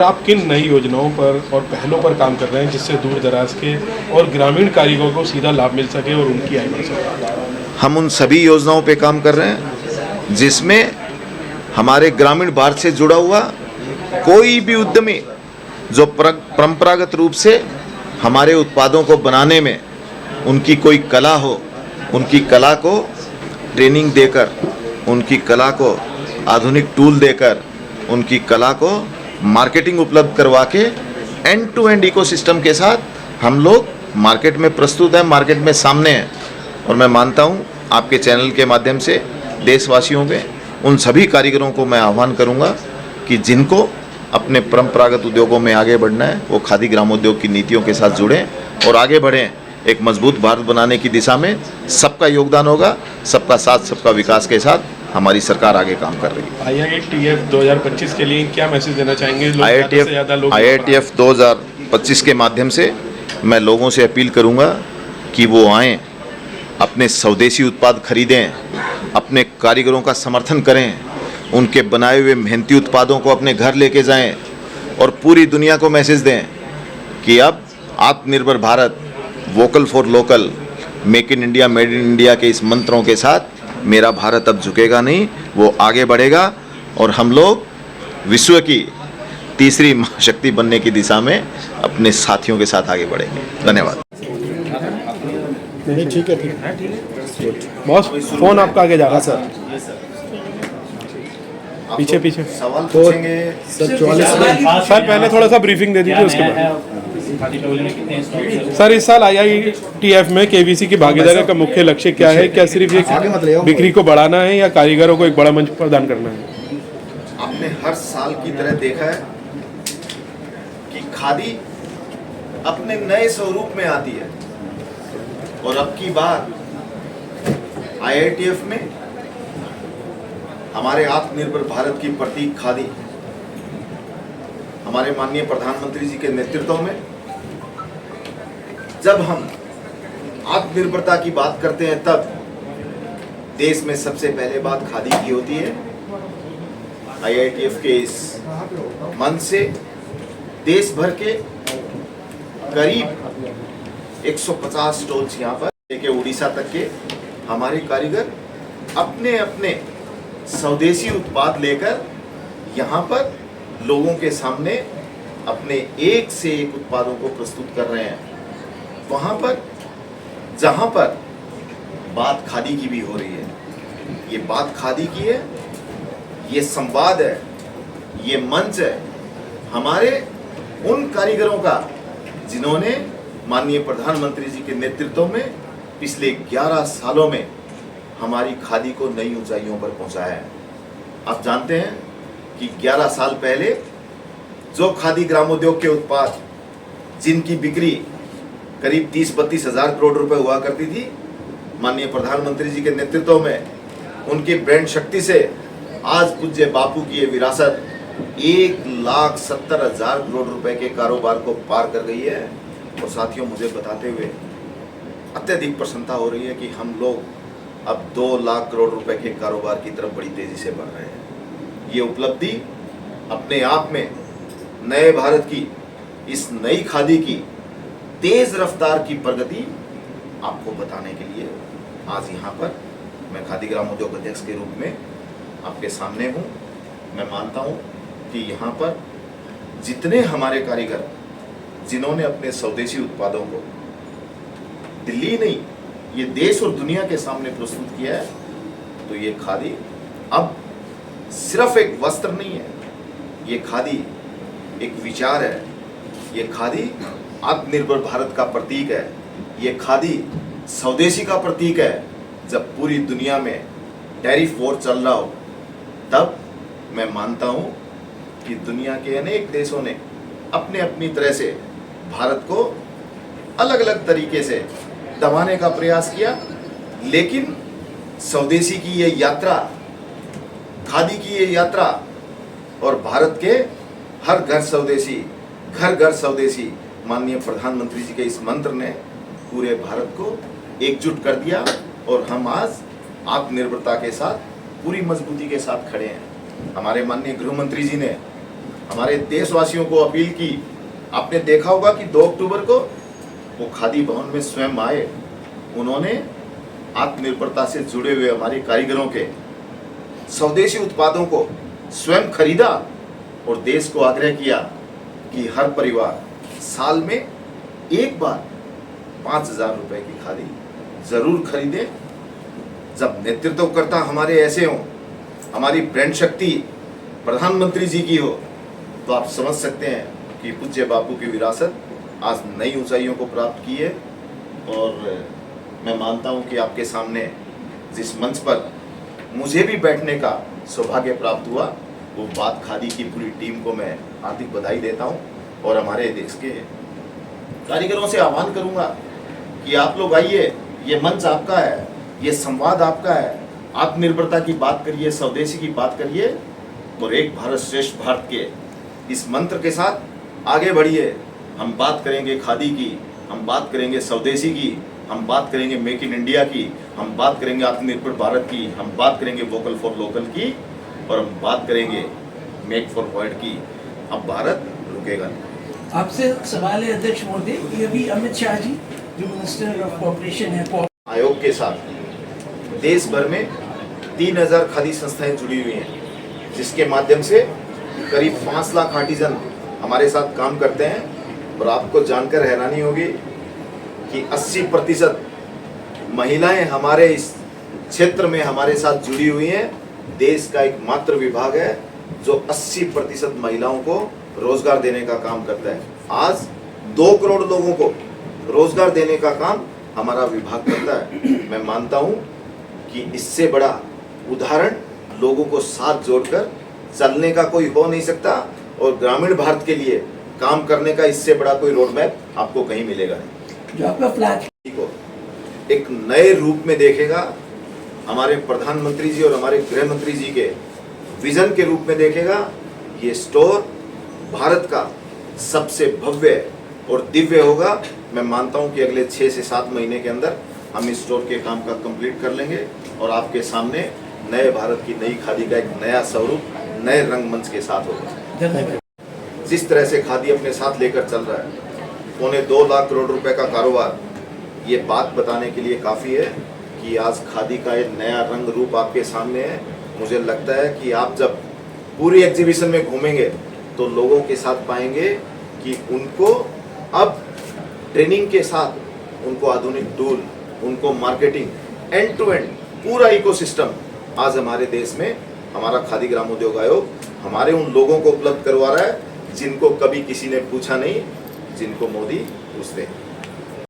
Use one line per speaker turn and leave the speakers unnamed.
आप किन नई योजनाओं पर और पहलों पर काम कर रहे हैं जिससे दूर दराज के और ग्रामीण कारीगरों को सीधा लाभ मिल सके और उनकी आय बढ़ सके?
हम उन सभी योजनाओं पे काम कर रहे हैं जिसमें हमारे ग्रामीण भारत से जुड़ा हुआ कोई भी उद्यमी जो परंपरागत रूप से हमारे उत्पादों को बनाने में उनकी कोई कला हो, उनकी कला को ट्रेनिंग देकर, उनकी कला को आधुनिक टूल देकर, उनकी कला को मार्केटिंग उपलब्ध करवा के एंड टू एंड इकोसिस्टम के साथ हम लोग मार्केट में प्रस्तुत हैं, मार्केट में सामने हैं। और मैं मानता हूं आपके चैनल के माध्यम से देशवासियों में उन सभी कारीगरों को मैं आह्वान करूंगा कि जिनको अपने परंपरागत उद्योगों में आगे बढ़ना है वो खादी ग्रामोद्योग की नीतियों के साथ जुड़ें और आगे बढ़ें। एक मजबूत भारत बनाने की दिशा में सबका योगदान होगा, सबका साथ सबका विकास के साथ हमारी सरकार आगे काम कर रही है।
IITF 2025 के लिए क्या मैसेज देना चाहेंगे?
IITF 2025 के माध्यम से मैं लोगों से अपील करूंगा कि वो आएँ, अपने स्वदेशी उत्पाद खरीदें, अपने कारीगरों का समर्थन करें, उनके बनाए हुए मेहनती उत्पादों को अपने घर लेके जाएं और पूरी दुनिया को मैसेज दें कि अब आत्मनिर्भर Bharat, vocal for local, make in India, made in India के इस मंत्रों के साथ मेरा भारत अब झुकेगा नहीं, वो आगे बढ़ेगा और हम लोग विश्व की तीसरी महाशक्ति बनने की दिशा में अपने साथियों के साथ आगे बढ़ेंगे। धन्यवाद।
ठीक है। बॉस, फोन आपका आगे जा रहा सर, पीछे
सवाल पूछेंगे
सर। 44 में सर पहले थोड़ा सा ब्रीफिंग दे दीजिए, उसके बाद सर इस साल IITF में KVC की भागीदारी का मुख्य लक्ष्य क्या है? क्या सिर्फ ये बिक्री को बढ़ाना है या कारीगरों को एक बड़ा मंच प्रदान करना है?
आपने हर साल की तरह देखा है कि खादी अपने नए स्वरूप में आती है और अब की बार IITF में हमारे आत्मनिर्भर भारत की प्रतीक खादी हमारे माननीय प्रधानमंत्री जी के नेतृत्व में जब हम आत्मनिर्भरता की बात करते हैं तब देश में सबसे पहले बात खादी की होती है। IITF के इस मंच से देश भर के करीब 150 स्टॉल्स यहाँ पर लेके उड़ीसा तक के हमारे कारीगर अपने अपने स्वदेशी उत्पाद लेकर यहाँ पर लोगों के सामने अपने एक से एक उत्पादों को प्रस्तुत कर रहे हैं। वहाँ पर जहाँ पर बात खादी की भी हो रही है, ये बात खादी की है, ये संवाद है, ये मंच है हमारे उन कारीगरों का जिन्होंने माननीय प्रधानमंत्री जी के नेतृत्व में पिछले 11 सालों में हमारी खादी को नई ऊंचाइयों पर पहुंचाया है। आप जानते हैं कि 11 साल पहले जो खादी ग्रामोद्योग के उत्पाद जिनकी बिक्री करीब 30-32 हजार करोड़ रुपए हुआ करती थी, माननीय प्रधानमंत्री जी के नेतृत्व में उनकी ब्रांड शक्ति से आज पूज्य बापू की ये विरासत 1,70,000 करोड़ रुपए के कारोबार को पार कर गई है। और साथियों, मुझे बताते हुए अत्यधिक प्रसन्नता हो रही है कि हम लोग अब 2 लाख करोड़ रुपए के कारोबार की तरफ बड़ी तेजी से बढ़ रहे हैं। ये उपलब्धि अपने आप में नए भारत की इस नई खादी की तेज रफ्तार की प्रगति आपको बताने के लिए आज यहाँ पर मैं खादी ग्रामोद्योग अध्यक्ष के रूप में आपके सामने हूँ। मैं मानता हूँ कि यहाँ पर जितने हमारे कारीगर जिन्होंने अपने स्वदेशी उत्पादों को दिल्ली नहीं, ये देश और दुनिया के सामने प्रस्तुत किया है, तो ये खादी अब सिर्फ एक वस्त्र नहीं है, ये खादी एक विचार है, ये खादी आत्मनिर्भर भारत का प्रतीक है, ये खादी स्वदेशी का प्रतीक है। जब पूरी दुनिया में टैरिफ वॉर चल रहा हो तब मैं मानता हूँ कि दुनिया के अनेक देशों ने अपने अपनी तरह से भारत को अलग अलग तरीके से दबाने का प्रयास किया, लेकिन स्वदेशी की ये यात्रा, खादी की ये यात्रा और भारत के हर घर स्वदेशी, घर घर स्वदेशी माननीय प्रधानमंत्री जी के इस मंत्र ने पूरे भारत को एकजुट कर दिया और हम आज आत्मनिर्भरता के साथ पूरी मजबूती के साथ खड़े हैं। हमारे माननीय गृह मंत्री जी ने हमारे देशवासियों को अपील की। आपने देखा होगा कि 2 अक्टूबर को वो खादी भवन में स्वयं आए, उन्होंने आत्मनिर्भरता से जुड़े हुए हमारे कारीगरों के स्वदेशी उत्पादों को स्वयं खरीदा और देश को आग्रह किया कि हर परिवार साल में एक बार 5,000 रुपए की खादी जरूर खरीदे। जब नेतृत्वकर्ता हमारे ऐसे हों, हमारी ब्रांड शक्ति प्रधानमंत्री जी की हो, तो आप समझ सकते हैं कि पूज्य बापू की विरासत आज नई ऊंचाइयों को प्राप्त की है। और मैं मानता हूं कि आपके सामने जिस मंच पर मुझे भी बैठने का सौभाग्य प्राप्त हुआ, वो बात खादी की पूरी टीम को मैं हार्दिक बधाई देता हूं और हमारे देश के कारीगरों से आह्वान करूंगा कि आप लोग आइए, ये मंच आपका है, ये संवाद आपका है, आत्मनिर्भरता की बात करिए, स्वदेशी की बात करिए और एक भारत श्रेष्ठ भारत के इस मंत्र के साथ आगे बढ़िए। हम बात करेंगे खादी की, हम बात करेंगे स्वदेशी की, हम बात करेंगे मेक इन इंडिया की, हम बात करेंगे आत्मनिर्भर भारत की, हम बात करेंगे वोकल फॉर लोकल की और हम बात करेंगे मेक फॉर वर्ल्ड की। अब भारत रुकेगा नहीं।
आपसे सवाल है अध्यक्ष महोदय, ये भी अमित शाह जी जो मिनिस्टर ऑफ कॉर्पोरेशन है
आयोग के साथ देश भर में 3,000 खादी संस्थाएं जुड़ी हुई हैं, जिसके माध्यम से करीब 5 लाख आर्टिजन हमारे साथ काम करते हैं। और आपको जानकर हैरानी होगी कि 80% महिलाएं हमारे इस क्षेत्र में हमारे साथ जुड़ी हुई हैं। देश का एकमात्र विभाग है जो 80% महिलाओं को रोजगार देने का काम करता है। आज 2 करोड़ लोगों को रोजगार देने का काम हमारा विभाग करता है। मैं मानता हूं कि इससे बड़ा उदाहरण लोगों को साथ जोड़कर चलने का कोई हो नहीं सकता और ग्रामीण भारत के लिए काम करने का इससे बड़ा कोई रोड मैप आपको कहीं मिलेगा नहीं।
जो आपका फ्लैग
को एक नए रूप में देखेगा, हमारे प्रधानमंत्री जी और हमारे गृह मंत्री जी के विजन के रूप में देखेगा। ये स्टोर भारत का सबसे भव्य और दिव्य होगा। मैं मानता हूं कि अगले 6 से 7 महीने के अंदर हम इस स्टोर के काम का कंप्लीट कर लेंगे और आपके सामने नए भारत की नई खादी का एक नया स्वरूप नए रंगमंच के साथ होगा।
धन्यवाद।
जिस तरह से खादी अपने साथ लेकर चल रहा है, 2.25 लाख करोड़ रुपए का कारोबार, ये बात बताने के लिए काफ़ी है कि आज खादी का एक नया रंग रूप आपके सामने है। मुझे लगता है कि आप जब पूरी एग्जीबिशन में घूमेंगे तो लोगों के साथ पाएंगे कि उनको अब ट्रेनिंग के साथ उनको आधुनिक टूल, उनको मार्केटिंग, एंड टू एंड पूरा इकोसिस्टम आज हमारे देश में हमारा खादी ग्रामोद्योग आयोग हमारे उन लोगों को उपलब्ध करवा रहा है जिनको कभी किसी ने पूछा नहीं, जिनको मोदी पूछते हैं।